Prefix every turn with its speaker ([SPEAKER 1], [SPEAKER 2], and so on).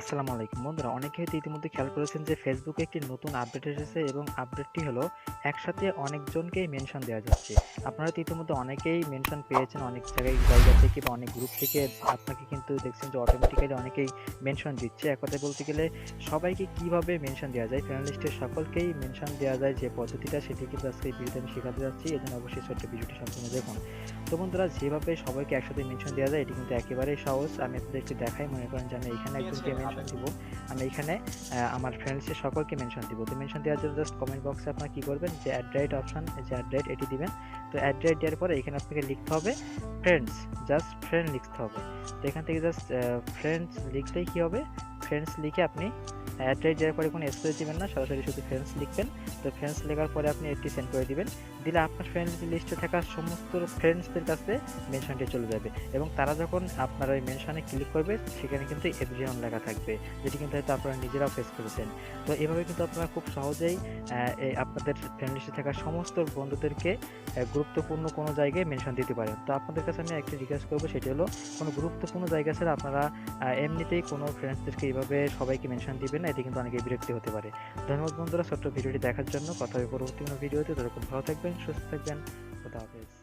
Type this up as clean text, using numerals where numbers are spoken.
[SPEAKER 1] আসসালামু আলাইকুম বন্ধুরা, অনেকেই হয়তো ইতিমধ্যে খেয়াল করেছেন যে ফেসবুকে একটি নতুন আপডেট এসেছে এবং আপডেটটি হলো একসাথে অনেকজনকেই মেনশন দেওয়া যাচ্ছে। আপনারা তো ইতিমধ্যে অনেকেই মেনশন পেয়েছেন অনেক জায়গা থেকে বা অনেক গ্রুপ থেকে। আপনাকে কিন্তু দেখছেন যে অটোমেটিক্যালি অনেকেই মেনশন দিচ্ছে। এক কথায় বলতে গেলে সবাইকে কিভাবে মেনশন দেওয়া যায়, ফ্রেন্ড লিস্টের সকলকেই মেনশন দেওয়া যায় যে পদ্ধতিটা, সেটি কিন্তু আজকে এই ভিডিওতে আমি শেখাতে যাচ্ছি। এজন্য অবশ্যই ছোট্ট ভিডিওটি সম্পূর্ণ দেখুন। তো বন্ধুরা, যেভাবে সবাইকে একসাথে মেনশন দেওয়া যায় এটি কিন্তু একেবারেই সহজ। আমি আপনাদেরকে দেখাই। মনে করেন যে আমি এখানে একজনকে মেনশন দিব, আমি এখানে আমার ফ্রেন্ডসের সকলকে মেনশন দিব। তো মেনশন দেওয়ার জন্য জাস্ট কমেন্ট বক্সে আপনারা কি করবেন, যে অ্যাড অপশন, যে অ্যাড এটি দিবেন। তো অ্যাড দেওয়ার পরে এখানে আপনাকে লিখতে হবে ফ্রেন্ডস, জাস্ট ফ্রেন্ড লিখতে হবে। তো এখান থেকে জাস্ট ফ্রেন্ডস লিখলেই কি হবে, ফ্রেন্ডস লিখে আপনি অ্যাড দেওয়ার পরে কোনো স্পেস দিবেন না, সরাসরি শুধু ফ্রেন্ডস লিখবেন। তো ফ্রেন্ডস লেখার পরে আপনি এটি সেন্ড করে দিবেন। দিলে আপনার ফ্রেন্ড লিস্টে থাকা সমস্ত ফ্রেন্ডসদের কাছে মেনশনটি চলে যাবে এবং তারা যখন আপনার ওই মেনশনে ক্লিক করবে সেখানে কিন্তু এভরিওয়ান লেখা থাকবে, যেটি কিন্তু হয়তো আপনারা নিজেরাও ফেস করেছেন। তো এভাবে কিন্তু আপনারা খুব সহজেই আপনাদের ফ্রেন্ড লিস্টে থাকা সমস্ত বন্ধুদেরকে গুরুত্বপূর্ণ কোনো জায়গায় মেনশন দিতে পারেন। তো আপনাদের কাছে আমি একটা রিকোয়েস্ট করবো, সেটি হলো কোনো গুরুত্বপূর্ণ জায়গা ছাড়া আপনারা এমনিতেই কোনো ফ্রেন্ডসদেরকে এইভাবে সবাইকে মেনশন দিবেন না, এতে কিন্তু অনেকে বিরক্তি হতে পারে। ধন্যবাদ বন্ধুরা ছোট্ট ভিডিওটি দেখার জন্য। কথা হবে পরবর্তী কোনো ভিডিওতে। ততক্ষণ ভালো থাকবেন, সুস্থ থাকবেন। খোদা হাফেজ।